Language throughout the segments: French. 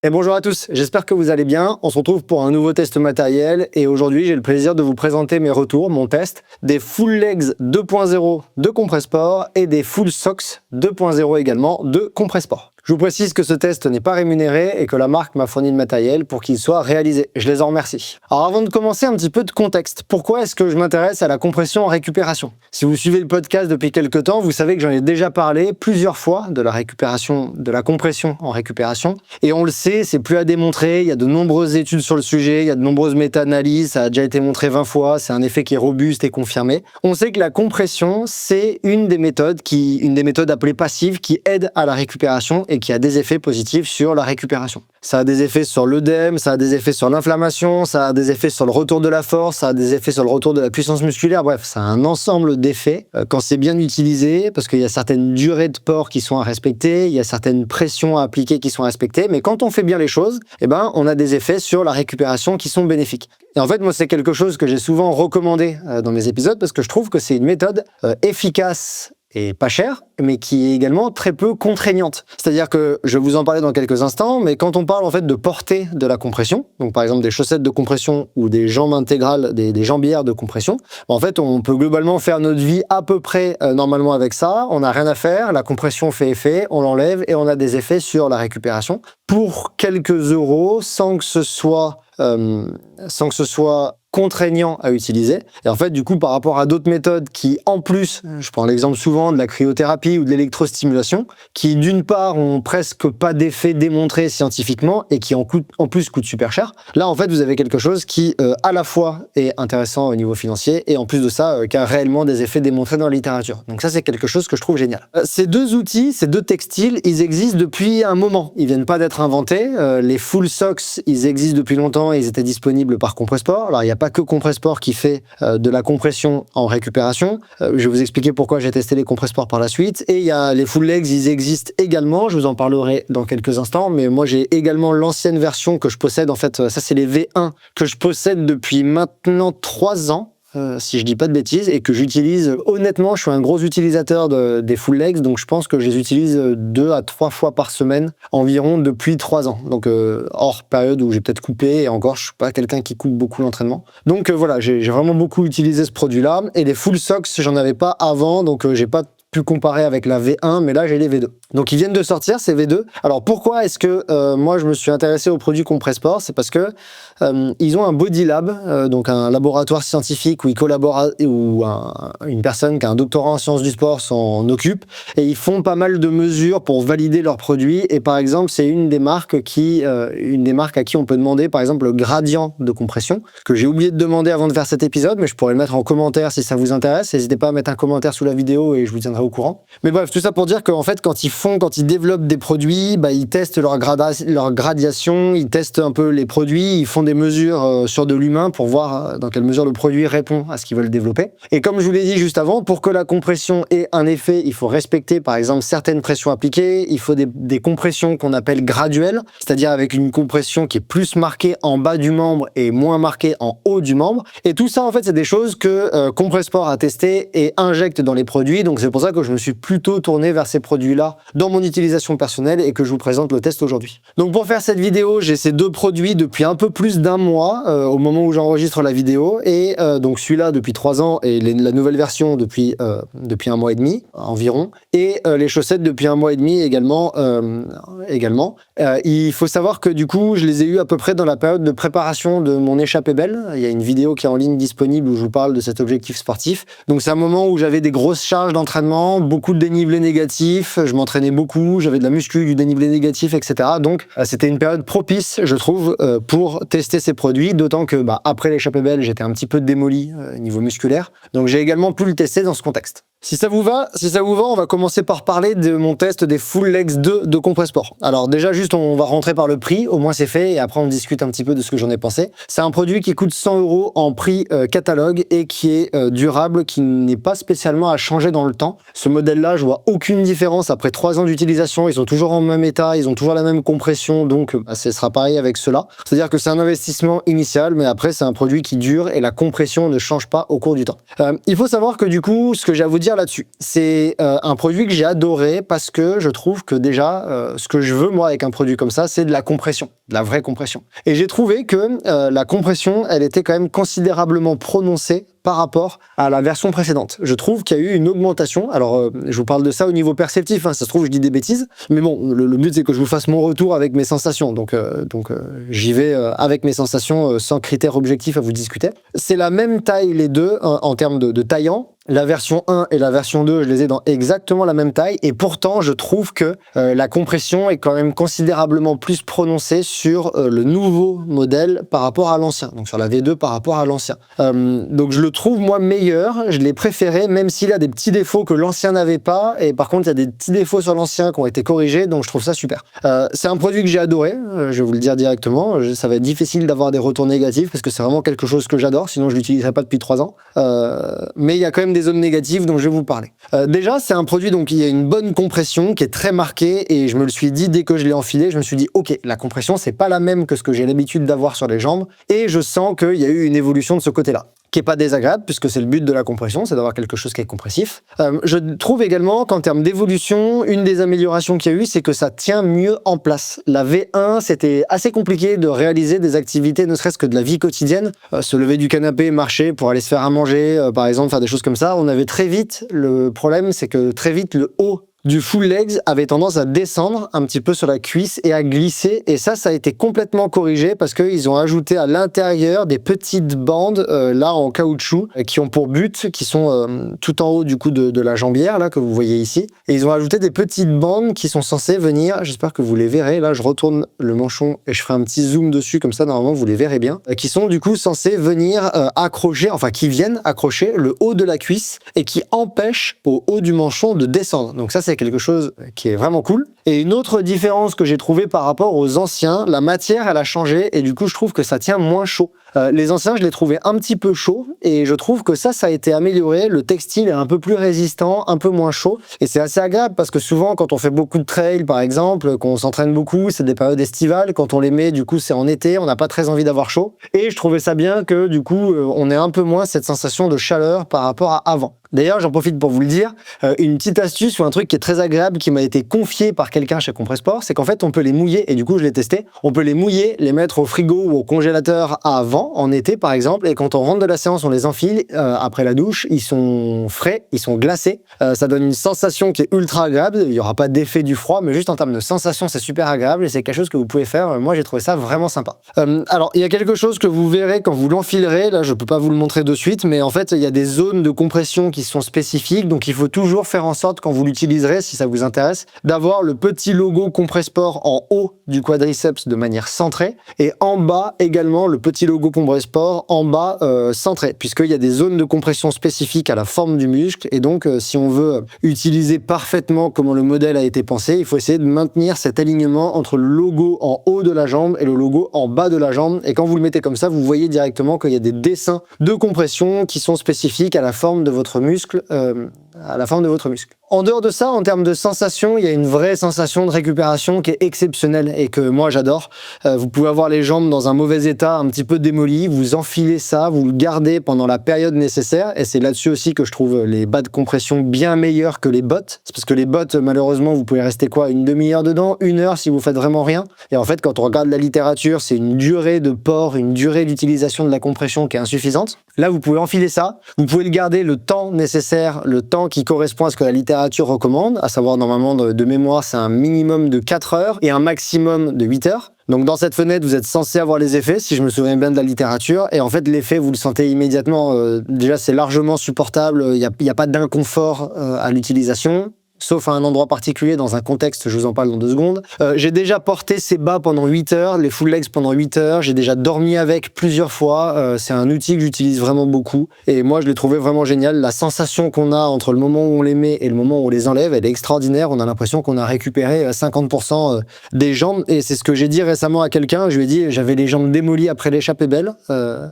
Et bonjour à tous, j'espère que vous allez bien. On se retrouve pour un nouveau test matériel et aujourd'hui j'ai le plaisir de vous présenter mes retours, mon test des Full Legs 2.0 de Compressport et des Full Socks 2.0 également de Compressport. Je vous précise que ce test n'est pas rémunéré et que la marque m'a fourni le matériel pour qu'il soit réalisé. Je les en remercie. Alors avant de commencer, un petit peu de contexte. Pourquoi est-ce que je m'intéresse à la compression en récupération? Si vous suivez le podcast depuis quelques temps, vous savez que j'en ai déjà parlé plusieurs fois de la récupération, de la compression en récupération. Et on le sait, c'est plus à démontrer. Il y a de nombreuses études sur le sujet, il y a de nombreuses méta-analyses, ça a déjà été montré 20 fois, c'est un effet qui est robuste et confirmé. On sait que la compression, c'est une des méthodes appelées passives qui aide à la récupération et qui a des effets positifs sur la récupération. Ça a des effets sur l'œdème, ça a des effets sur l'inflammation, ça a des effets sur le retour de la force, ça a des effets sur le retour de la puissance musculaire. Bref, ça a un ensemble d'effets quand c'est bien utilisé, parce qu'il y a certaines durées de port qui sont à respecter, il y a certaines pressions à appliquer qui sont respectées, mais quand on fait bien les choses, on a des effets sur la récupération qui sont bénéfiques. Et en fait, moi, c'est quelque chose que j'ai souvent recommandé dans mes épisodes, parce que je trouve que c'est une méthode efficace et pas cher, mais qui est également très peu contraignante. C'est-à-dire que, je vais vous en parler dans quelques instants, mais quand on parle en fait de portée de la compression, donc par exemple des chaussettes de compression ou des jambes intégrales, des jambières de compression, en fait on peut globalement faire notre vie à peu près normalement avec ça, on n'a rien à faire, la compression fait effet, on l'enlève et on a des effets sur la récupération pour quelques euros sans que ce soit contraignant à utiliser. Et en fait, du coup, par rapport à d'autres méthodes qui, en plus, je prends l'exemple souvent de la cryothérapie ou de l'électrostimulation, qui d'une part ont presque pas d'effet démontré scientifiquement et qui en plus coûtent super cher. Là, en fait, vous avez quelque chose qui, à la fois est intéressant au niveau financier et en plus de ça, qui a réellement des effets démontrés dans la littérature. Donc ça, c'est quelque chose que je trouve génial. Ces deux outils, ces deux textiles, ils existent depuis un moment. Ils viennent pas d'être inventés. Les Full Socks, ils existent depuis longtemps et ils étaient disponibles par Compressport. Alors, il n'y a pas que Compressport qui fait de la compression en récupération. Je vais vous expliquer pourquoi j'ai testé les Compressport par la suite. Et il y a les Full Legs, ils existent également. Je vous en parlerai dans quelques instants. Mais moi, j'ai également l'ancienne version que je possède. En fait, ça, c'est les V1 que je possède depuis maintenant 3 ans. Si je dis pas de bêtises, et que j'utilise, honnêtement, je suis un gros utilisateur des Full Legs, donc je pense que je les utilise 2 à 3 fois par semaine environ depuis 3 ans. Donc hors période où j'ai peut-être coupé, et encore, je suis pas quelqu'un qui coupe beaucoup l'entraînement. Donc voilà, j'ai vraiment beaucoup utilisé ce produit-là, et les Full Socks, j'en avais pas avant, donc j'ai pas pu comparer avec la V1, mais là j'ai les V2. Donc ils viennent de sortir ces V2. Alors pourquoi est-ce que moi je me suis intéressé aux produits Compressport? C'est parce que ils ont un Body Lab, donc un laboratoire scientifique où ils collaborent, une personne qui a un doctorat en sciences du sport s'en occupe, et ils font pas mal de mesures pour valider leurs produits. Et par exemple, c'est une des marques à qui on peut demander par exemple le gradient de compression, que j'ai oublié de demander avant de faire cet épisode, mais je pourrais le mettre en commentaire si ça vous intéresse. N'hésitez pas à mettre un commentaire sous la vidéo et je vous tiendrai au courant. Mais bref, tout ça pour dire qu'en fait, quand ils développent des produits, ils testent leur gradation, ils testent un peu les produits, ils font des mesures sur de l'humain pour voir dans quelle mesure le produit répond à ce qu'ils veulent développer. Et comme je vous l'ai dit juste avant, pour que la compression ait un effet, il faut respecter par exemple certaines pressions appliquées, il faut des compressions qu'on appelle graduelles, c'est-à-dire avec une compression qui est plus marquée en bas du membre et moins marquée en haut du membre. Et tout ça, en fait, c'est des choses que Compressport a testé et injecte dans les produits. Donc c'est pour ça que je me suis plutôt tourné vers ces produits-là dans mon utilisation personnelle et que je vous présente le test aujourd'hui. Donc pour faire cette vidéo, j'ai ces deux produits depuis un peu plus d'1 mois au moment où j'enregistre la vidéo, et donc celui-là depuis 3 ans et la nouvelle version depuis 1 mois et demi environ, et les chaussettes depuis 1 mois et demi également. Il faut savoir que du coup je les ai eu à peu près dans la période de préparation de mon échappée belle. Il y a une vidéo qui est en ligne disponible où je vous parle de cet objectif sportif. Donc c'est un moment où j'avais des grosses charges d'entraînement, beaucoup de dénivelé négatif, je m'entraînais beaucoup, j'avais de la muscu, du dénivelé négatif, etc. Donc c'était une période propice, je trouve, pour tester ces produits, d'autant que après l'échappée belle, j'étais un petit peu démoli niveau musculaire. Donc j'ai également pu le tester dans ce contexte. Si ça vous va, on va commencer par parler de mon test des Full Legs 2 de Compressport. Alors déjà, juste, on va rentrer par le prix, au moins c'est fait, et après on discute un petit peu de ce que j'en ai pensé. C'est un produit qui coûte 100 € en prix catalogue et qui est durable, qui n'est pas spécialement à changer dans le temps. Ce modèle-là, je vois aucune différence après 3 ans d'utilisation, ils sont toujours en même état, ils ont toujours la même compression, donc ce sera pareil avec ceux-là. C'est-à-dire que c'est un investissement initial, mais après c'est un produit qui dure et la compression ne change pas au cours du temps. Il faut savoir que du coup, ce que j'ai à vous dire dire là-dessus? C'est un produit que j'ai adoré parce que je trouve que déjà, ce que je veux moi avec un produit comme ça, c'est de la compression, de la vraie compression. Et j'ai trouvé que la compression, elle était quand même considérablement prononcée par rapport à la version précédente. Je trouve qu'il y a eu une augmentation. Alors, je vous parle de ça au niveau perceptif, hein, ça se trouve, je dis des bêtises. Mais bon, le but, c'est que je vous fasse mon retour avec mes sensations. Donc j'y vais avec mes sensations, sans critères objectifs à vous discuter. C'est la même taille, les deux, en termes de taillant. La version 1 et la version 2, je les ai dans exactement la même taille. Et pourtant, je trouve que la compression est quand même considérablement plus prononcée sur le nouveau modèle par rapport à l'ancien. Donc sur la V2 par rapport à l'ancien. Donc je le trouve, moi, meilleur. Je l'ai préféré, même s'il a des petits défauts que l'ancien n'avait pas. Et par contre, il y a des petits défauts sur l'ancien qui ont été corrigés. Donc je trouve ça super. C'est un produit que j'ai adoré. Je vais vous le dire directement. Ça va être difficile d'avoir des retours négatifs parce que c'est vraiment quelque chose que j'adore. Sinon, je l'utiliserais pas depuis 3 ans. Mais il y a quand même des zones négatives dont je vais vous parler. Déjà, c'est un produit donc il y a une bonne compression qui est très marquée et je me le suis dit dès que je l'ai enfilé, je me suis dit ok, la compression c'est pas la même que ce que j'ai l'habitude d'avoir sur les jambes et je sens qu'il y a eu une évolution de ce côté-là, qui est pas désagréable puisque c'est le but de la compression, c'est d'avoir quelque chose qui est compressif. Je trouve également qu'en termes d'évolution, une des améliorations qu'il y a eu, c'est que ça tient mieux en place. La V1, c'était assez compliqué de réaliser des activités, ne serait-ce que de la vie quotidienne, se lever du canapé, marcher pour aller se faire à manger, par exemple, faire des choses comme ça. On avait très vite, le problème, c'est que très vite, le haut du full legs avait tendance à descendre un petit peu sur la cuisse et à glisser. Et ça a été complètement corrigé parce qu'ils ont ajouté à l'intérieur des petites bandes, là en caoutchouc, qui ont pour but, qui sont tout en haut du coup de la jambière, là, que vous voyez ici. Et ils ont ajouté des petites bandes qui sont censées venir, j'espère que vous les verrez, là je retourne le manchon et je ferai un petit zoom dessus, comme ça normalement vous les verrez bien, qui sont du coup censées venir accrocher, enfin qui viennent accrocher le haut de la cuisse et qui empêchent au haut du manchon de descendre. Donc ça c'est quelque chose qui est vraiment cool. Et une autre différence que j'ai trouvée par rapport aux anciens, la matière elle a changé et du coup je trouve que ça tient moins chaud. Les anciens je les trouvais un petit peu chauds et je trouve que ça a été amélioré, le textile est un peu plus résistant, un peu moins chaud et c'est assez agréable parce que souvent quand on fait beaucoup de trail par exemple, qu'on s'entraîne beaucoup, c'est des périodes estivales, quand on les met du coup c'est en été, on n'a pas très envie d'avoir chaud et je trouvais ça bien que du coup on ait un peu moins cette sensation de chaleur par rapport à avant. D'ailleurs, j'en profite pour vous le dire, une petite astuce ou un truc qui est très agréable qui m'a été confié par quelqu'un chez Compressport, c'est qu'en fait, on peut les mouiller, et du coup, je l'ai testé, on peut les mouiller, les mettre au frigo ou au congélateur avant, en été par exemple, et quand on rentre de la séance, on les enfile, après la douche, ils sont frais, ils sont glacés, ça donne une sensation qui est ultra agréable, il n'y aura pas d'effet du froid, mais juste en termes de sensation, c'est super agréable, et c'est quelque chose que vous pouvez faire, moi j'ai trouvé ça vraiment sympa. Alors, il y a quelque chose que vous verrez quand vous l'enfilerez, là je peux pas vous le montrer de suite, mais en fait, il y a des zones de compression qui sont spécifiques, donc il faut toujours faire en sorte quand vous l'utiliserez, si ça vous intéresse, d'avoir le petit logo Compressport en haut du quadriceps de manière centrée et en bas également le petit logo Compressport en bas centré, puisqu'il y a des zones de compression spécifiques à la forme du muscle et donc si on veut utiliser parfaitement comment le modèle a été pensé, il faut essayer de maintenir cet alignement entre le logo en haut de la jambe et le logo en bas de la jambe et quand vous le mettez comme ça, vous voyez directement qu'il y a des dessins de compression qui sont spécifiques à la forme de votre muscle, En dehors de ça, en termes de sensation, il y a une vraie sensation de récupération qui est exceptionnelle et que moi j'adore. Vous pouvez avoir les jambes dans un mauvais état, un petit peu démolies, vous enfilez ça, vous le gardez pendant la période nécessaire et c'est là-dessus aussi que je trouve les bas de compression bien meilleurs que les bottes. C'est parce que les bottes, malheureusement, vous pouvez rester quoi, une demi-heure dedans, 1 heure si vous faites vraiment rien. Et en fait, quand on regarde la littérature, c'est une durée de port, une durée d'utilisation de la compression qui est insuffisante. Là, vous pouvez enfiler ça, vous pouvez le garder le temps nécessaire, le temps qui correspond à ce que la littérature recommande, à savoir normalement de mémoire, c'est un minimum de 4 heures et un maximum de 8 heures. Donc dans cette fenêtre, vous êtes censé avoir les effets, si je me souviens bien de la littérature, et en fait l'effet, vous le sentez immédiatement. Déjà, c'est largement supportable, il n'y a pas d'inconfort à l'utilisation. Sauf à un endroit particulier, dans un contexte, je vous en parle dans 2 secondes. J'ai déjà porté ces bas pendant 8 heures, les full legs pendant 8 heures, j'ai déjà dormi avec plusieurs fois, c'est un outil que j'utilise vraiment beaucoup, et moi je l'ai trouvé vraiment génial. La sensation qu'on a entre le moment où on les met et le moment où on les enlève, elle est extraordinaire, on a l'impression qu'on a récupéré 50% des jambes, et c'est ce que j'ai dit récemment à quelqu'un, je lui ai dit, j'avais les jambes démolies après l'échappée belle,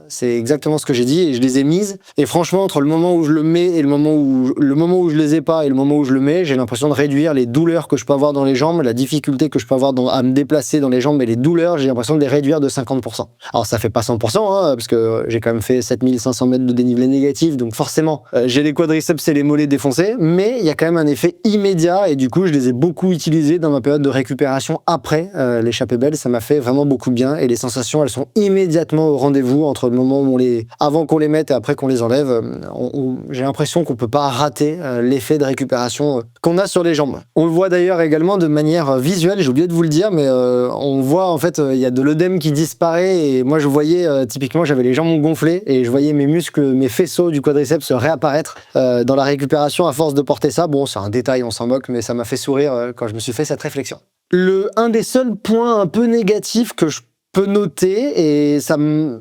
c'est exactement ce que j'ai dit, et je les ai mises, et franchement, entre le moment où je le mets et le moment où je les ai pas et le moment où je le mets, j'ai j'ai l'impression de réduire les douleurs que je peux avoir dans les jambes, la difficulté que je peux avoir à me déplacer dans les jambes, mais les douleurs, j'ai l'impression de les réduire de 50%. Alors ça fait pas 100%, hein, parce que j'ai quand même fait 7500 mètres de dénivelé négatif, donc forcément, j'ai les quadriceps et les mollets défoncés, mais il y a quand même un effet immédiat, et du coup, je les ai beaucoup utilisés dans ma période de récupération après l'échappée belle. Ça m'a fait vraiment beaucoup de bien, et les sensations, elles sont immédiatement au rendez-vous entre le moment où avant qu'on les mette et après qu'on les enlève. J'ai l'impression qu'on peut pas rater l'effet de récupération qu'on a sur les jambes. On le voit d'ailleurs également de manière visuelle, j'ai oublié de vous le dire, mais on voit en fait, il y a de l'œdème qui disparaît, et moi je voyais, typiquement, j'avais les jambes gonflées, et je voyais mes muscles, mes faisceaux du quadriceps se réapparaître dans la récupération à force de porter ça. Bon, c'est un détail, on s'en moque, mais ça m'a fait sourire quand je me suis fait cette réflexion. Un des seuls points un peu négatifs que je peux noter, et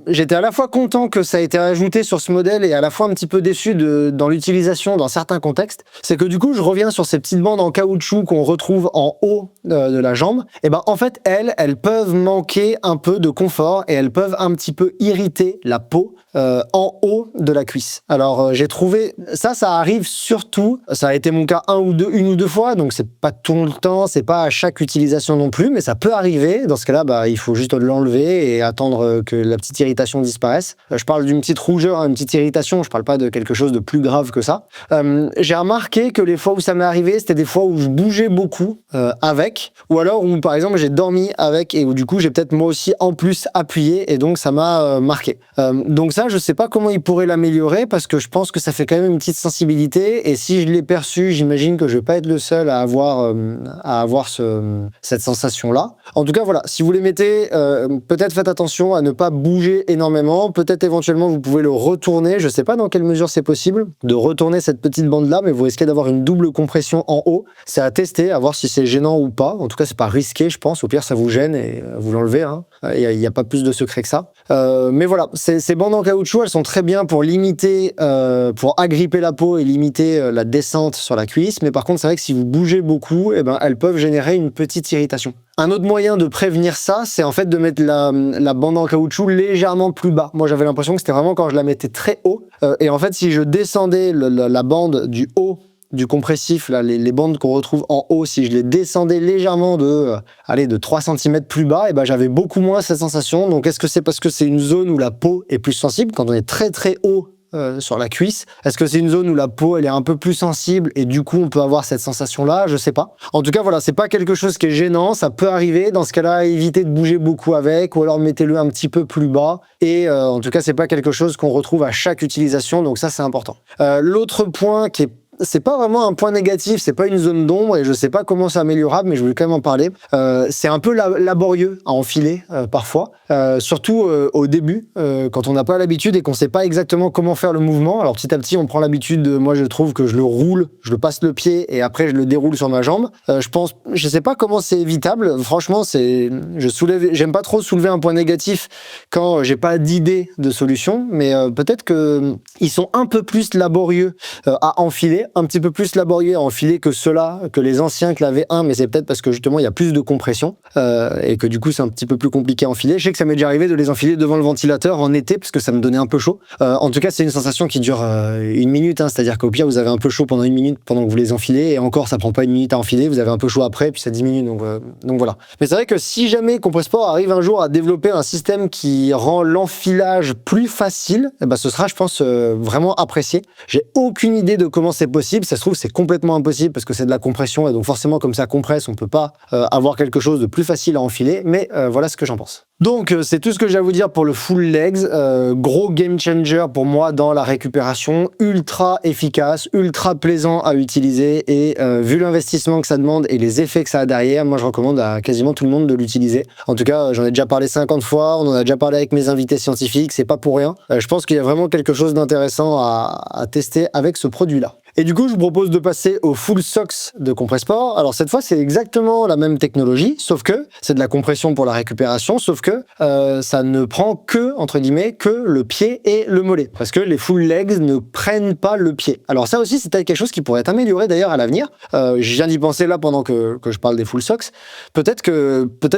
j'étais à la fois content que ça ait été ajouté sur ce modèle et à la fois un petit peu déçu dans l'utilisation dans certains contextes, c'est que du coup je reviens sur ces petites bandes en caoutchouc qu'on retrouve en haut de la jambe. Et ben en fait elles peuvent manquer un peu de confort, et elles peuvent un petit peu irriter la peau en haut de la cuisse. Alors j'ai trouvé ça arrive surtout, ça a été mon cas une ou deux fois, donc c'est pas tout le temps, c'est pas à chaque utilisation non plus, mais ça peut arriver. Dans ce cas-là, il faut juste l'enlever et attendre que la petite irritation disparaisse. Je parle d'une petite rougeur, une petite irritation, je parle pas de quelque chose de plus grave que ça. J'ai remarqué que les fois où ça m'est arrivé, c'était des fois où je bougeais beaucoup avec, ou alors où par exemple j'ai dormi avec, et où du coup j'ai peut-être moi aussi en plus appuyé, et donc ça m'a marqué. Donc ça, je sais pas comment il pourrait l'améliorer, parce que je pense que ça fait quand même une petite sensibilité, et si je l'ai perçu, j'imagine que je vais pas être le seul à avoir cette sensation-là. En tout cas, voilà, si vous les mettez, peut-être faites attention à ne pas bouger énormément. Peut-être éventuellement vous pouvez le retourner. Je sais pas dans quelle mesure c'est possible de retourner cette petite bande-là, mais vous risquez d'avoir une double compression en haut. C'est à tester, à voir si c'est gênant ou pas. En tout cas, c'est pas risqué, je pense. Au pire, ça vous gêne et vous l'enlevez. Hein. Il n'y a pas plus de secret que ça. Mais voilà, ces bandes en caoutchouc, elles sont très bien pour limiter, pour agripper la peau et limiter la descente sur la cuisse. Mais par contre, c'est vrai que si vous bougez beaucoup, elles peuvent générer une petite irritation. Un autre moyen de prévenir ça, c'est en fait de mettre la bande en caoutchouc légèrement plus bas. Moi, j'avais l'impression que c'était vraiment quand je la mettais très haut. Et en fait, si je descendais la bande du haut du compressif, là, les bandes qu'on retrouve en haut, si je les descendais légèrement de 3 cm plus bas, j'avais beaucoup moins cette sensation. Donc, est-ce que c'est parce que c'est une zone où la peau est plus sensible quand on est très très haut sur la cuisse? Est-ce que c'est une zone où la peau elle est un peu plus sensible et du coup on peut avoir cette sensation-là? Je sais pas. En tout cas, voilà, c'est pas quelque chose qui est gênant, ça peut arriver. Dans ce cas-là, évitez de bouger beaucoup avec, ou alors mettez-le un petit peu plus bas. Et en tout cas, c'est pas quelque chose qu'on retrouve à chaque utilisation, donc ça c'est important. L'autre point c'est pas vraiment un point négatif, c'est pas une zone d'ombre, et je sais pas comment c'est améliorable, mais je voulais quand même en parler. C'est un peu laborieux à enfiler parfois, surtout au début, quand on n'a pas l'habitude et qu'on sait pas exactement comment faire le mouvement. Alors petit à petit, on prend l'habitude, moi je trouve que je le roule, je le passe le pied et après je le déroule sur ma jambe. Je sais pas comment c'est évitable. Franchement, j'aime pas trop soulever un point négatif quand j'ai pas d'idée de solution, mais peut-être que ils sont un peu plus laborieux à enfiler. Un petit peu plus laborieux à enfiler que ceux-là, que les anciens claviers 1, mais c'est peut-être parce que justement il y a plus de compression et que du coup c'est un petit peu plus compliqué à enfiler. Je sais que ça m'est déjà arrivé de les enfiler devant le ventilateur en été parce que ça me donnait un peu chaud. En tout cas, c'est une sensation qui dure 1 minute, hein, c'est-à-dire qu'au pire vous avez un peu chaud pendant 1 minute pendant que vous les enfilez, et encore ça prend pas 1 minute à enfiler, vous avez un peu chaud après puis ça diminue, donc voilà. Mais c'est vrai que si jamais Compressport arrive un jour à développer un système qui rend l'enfilage plus facile, ce sera, je pense, vraiment apprécié. J'ai aucune idée de comment c'est possible. Ça se trouve, c'est complètement impossible parce que c'est de la compression, et donc forcément, comme ça compresse, on peut pas avoir quelque chose de plus facile à enfiler, mais voilà ce que j'en pense. Donc c'est tout ce que j'ai à vous dire pour le full legs. Gros game changer pour moi dans la récupération, ultra efficace, ultra plaisant à utiliser, et vu l'investissement que ça demande et les effets que ça a derrière, moi je recommande à quasiment tout le monde de l'utiliser. En tout cas, j'en ai déjà parlé 50 fois, on en a déjà parlé avec mes invités scientifiques, c'est pas pour rien. Je pense qu'il y a vraiment quelque chose d'intéressant à tester avec ce produit-là. Et du coup, je vous propose de passer au Full Socks de Compressport. Alors cette fois, c'est exactement la même technologie, sauf que c'est de la compression pour la récupération, sauf que ça ne prend que, entre guillemets, que le pied et le mollet. Parce que les Full Legs ne prennent pas le pied. Alors ça aussi, c'est peut-être quelque chose qui pourrait être amélioré d'ailleurs à l'avenir. Je viens d'y penser là pendant que je parle des Full Socks. Peut-être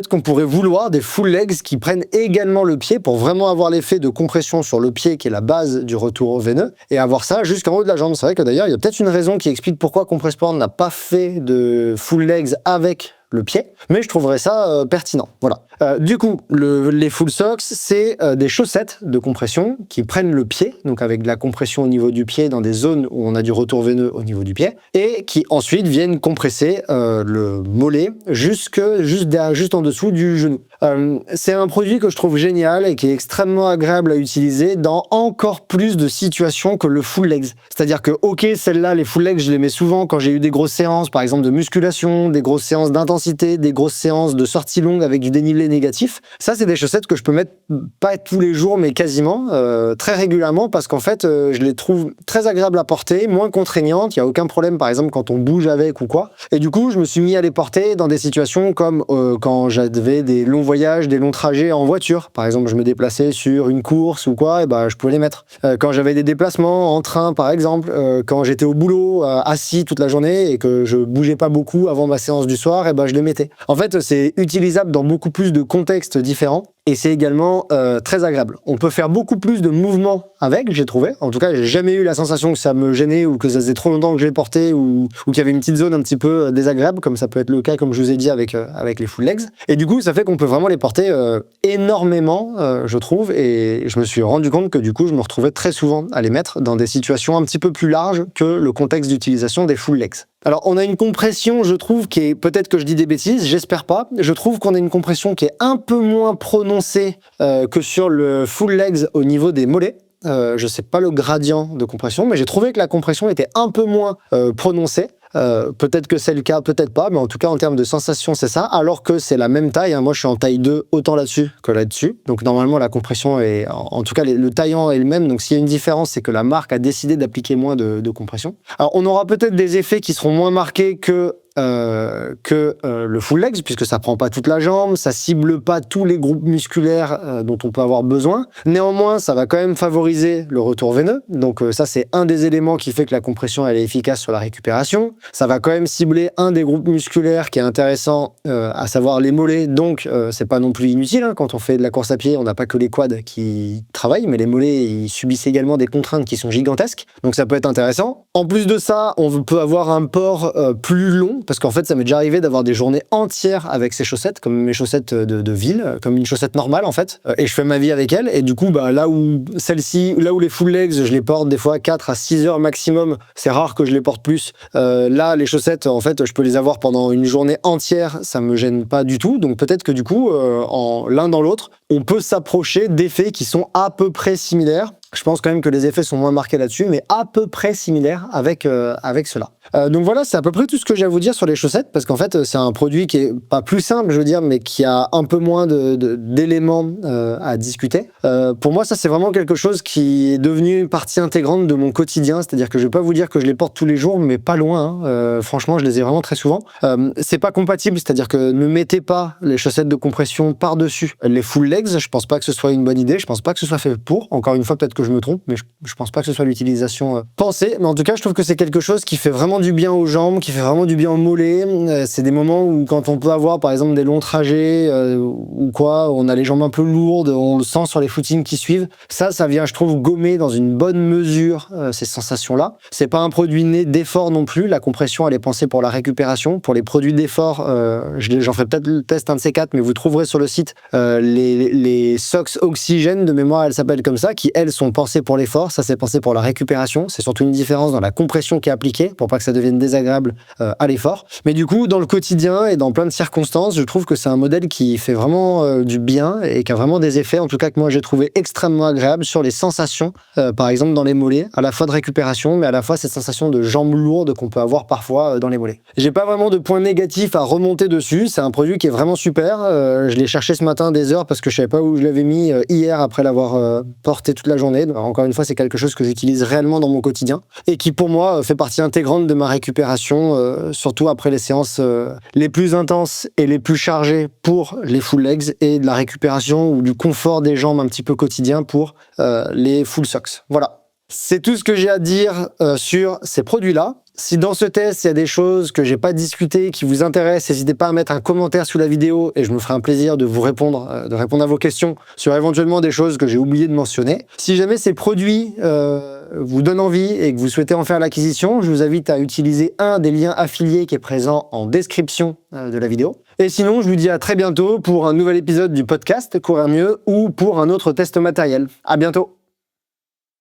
qu'on pourrait vouloir des Full Legs qui prennent également le pied pour vraiment avoir l'effet de compression sur le pied qui est la base du retour veineux, et avoir ça jusqu'en haut de la jambe. C'est vrai que d'ailleurs, il y a peut-être peut-être une raison qui explique pourquoi Compressport n'a pas fait de full legs avec le pied, mais je trouverais ça pertinent. Voilà. Du coup, les full socks, c'est des chaussettes de compression qui prennent le pied, donc avec de la compression au niveau du pied dans des zones où on a du retour veineux au niveau du pied, et qui ensuite viennent compresser le mollet juste en dessous du genou. C'est un produit que je trouve génial et qui est extrêmement agréable à utiliser dans encore plus de situations que le full legs. C'est-à-dire que, ok, celle-là, les full legs, je les mets souvent quand j'ai eu des grosses séances, par exemple de musculation, des grosses séances d'intensité, des grosses séances de sortie longue avec du dénivelé négatif. Ça, c'est des chaussettes que je peux mettre pas tous les jours, mais quasiment, très régulièrement, parce qu'en fait, je les trouve très agréables à porter, moins contraignantes, il n'y a aucun problème, par exemple, quand on bouge avec ou quoi. Et du coup, je me suis mis à les porter dans des situations comme quand j'avais des longs voyages, des longs trajets en voiture. Par exemple, je me déplaçais sur une course ou quoi, et ben, je pouvais les mettre. Quand j'avais des déplacements en train, par exemple, quand j'étais au boulot, assis toute la journée et que je bougeais pas beaucoup avant ma séance du soir, et ben, je les mettais. En fait, c'est utilisable dans beaucoup plus de contextes différents. Et c'est également très agréable. On peut faire beaucoup plus de mouvements avec, j'ai trouvé. En tout cas, j'ai jamais eu la sensation que ça me gênait ou que ça faisait trop longtemps que je l'ai porté ou qu'il y avait une petite zone un petit peu désagréable, comme ça peut être le cas, comme je vous ai dit, avec les full legs. Et du coup, ça fait qu'on peut vraiment les porter énormément, je trouve. Et je me suis rendu compte que du coup, je me retrouvais très souvent à les mettre dans des situations un petit peu plus larges que le contexte d'utilisation des full legs. Alors, on a une compression, je trouve, qui est, peut-être que je dis des bêtises, j'espère pas, je trouve qu'on a une compression qui est un peu moins prononcée que sur le full legs au niveau des mollets. Je sais pas le gradient de compression, mais j'ai trouvé que la compression était un peu moins prononcée. Peut-être que c'est le cas, peut-être pas, mais en tout cas en termes de sensation c'est ça, alors que c'est la même taille, hein. Moi je suis en taille 2 autant là-dessus que là-dessus, donc normalement la compression est, en tout cas le taillant est le même, donc s'il y a une différence c'est que la marque a décidé d'appliquer moins de compression. Alors on aura peut-être des effets qui seront moins marqués que le full legs, puisque ça prend pas toute la jambe, ça cible pas tous les groupes musculaires dont on peut avoir besoin. Néanmoins, ça va quand même favoriser le retour veineux. Donc ça, c'est un des éléments qui fait que la compression elle est efficace sur la récupération. Ça va quand même cibler un des groupes musculaires qui est intéressant, à savoir les mollets. Donc c'est pas non plus inutile, hein. Quand on fait de la course à pied, on n'a pas que les quads qui travaillent, mais les mollets ils subissent également des contraintes qui sont gigantesques. Donc ça peut être intéressant. En plus de ça, on peut avoir un port plus long, parce qu'en fait, ça m'est déjà arrivé d'avoir des journées entières avec ces chaussettes, comme mes chaussettes de ville, comme une chaussette normale en fait, et je fais ma vie avec elles. Et du coup, bah, là où les full legs, je les porte des fois 4 à 6 heures maximum, c'est rare que je les porte plus. Là, les chaussettes, en fait, je peux les avoir pendant une journée entière, ça me gêne pas du tout. Donc peut-être que du coup, en l'un dans l'autre, on peut s'approcher d'effets qui sont à peu près similaires. Je pense quand même que les effets sont moins marqués là-dessus, mais à peu près similaires avec cela. Donc voilà, c'est à peu près tout ce que j'ai à vous dire sur les chaussettes, parce qu'en fait, c'est un produit qui est pas plus simple, je veux dire, mais qui a un peu moins d'éléments à discuter. Pour moi, ça, c'est vraiment quelque chose qui est devenu partie intégrante de mon quotidien, c'est-à-dire que je vais pas vous dire que je les porte tous les jours, mais pas loin, hein. Franchement, je les ai vraiment très souvent. C'est pas compatible, c'est-à-dire que ne mettez pas les chaussettes de compression par-dessus les full legs, je pense pas que ce soit une bonne idée, je pense pas que ce soit fait pour. Encore une fois, peut-être que je me trompe, mais je pense pas que ce soit l'utilisation pensée, mais en tout cas, je trouve que c'est quelque chose qui fait vraiment du bien aux jambes, qui fait vraiment du bien aux mollets. C'est des moments où quand on peut avoir par exemple des longs trajets ou quoi, on a les jambes un peu lourdes, on le sent sur les footings qui suivent. Ça vient, je trouve, gommer dans une bonne mesure ces sensations-là. C'est pas un produit né d'effort non plus. La compression, elle est pensée pour la récupération. Pour les produits d'effort, j'en ferai peut-être le test un de ces quatre, mais vous trouverez sur le site les socks oxygène de mémoire, elles s'appellent comme ça, qui elles sont pensées pour l'effort. Ça, c'est pensé pour la récupération. C'est surtout une différence dans la compression qui est appliquée pour pas que ça devienne désagréable à l'effort. Mais du coup, dans le quotidien et dans plein de circonstances, je trouve que c'est un modèle qui fait vraiment du bien et qui a vraiment des effets, en tout cas que moi j'ai trouvé extrêmement agréable sur les sensations, par exemple dans les mollets, à la fois de récupération, mais à la fois cette sensation de jambes lourdes qu'on peut avoir parfois dans les mollets. J'ai pas vraiment de points négatifs à remonter dessus, c'est un produit qui est vraiment super. Je l'ai cherché ce matin des heures parce que je savais pas où je l'avais mis hier après l'avoir porté toute la journée. Alors, encore une fois, c'est quelque chose que j'utilise réellement dans mon quotidien et qui pour moi fait partie intégrante de ma récupération, surtout après les séances les plus intenses et les plus chargées pour les full legs, et de la récupération ou du confort des jambes un petit peu quotidien pour les full socks. Voilà. C'est tout ce que j'ai à dire sur ces produits-là. Si dans ce test, il y a des choses que j'ai pas discutées, qui vous intéressent, n'hésitez pas à mettre un commentaire sous la vidéo et je me ferai un plaisir de vous répondre, de répondre à vos questions sur éventuellement des choses que j'ai oublié de mentionner. Si jamais ces produits vous donnent envie et que vous souhaitez en faire l'acquisition, je vous invite à utiliser un des liens affiliés qui est présent en description de la vidéo. Et sinon, je vous dis à très bientôt pour un nouvel épisode du podcast Courir mieux ou pour un autre test matériel. À bientôt.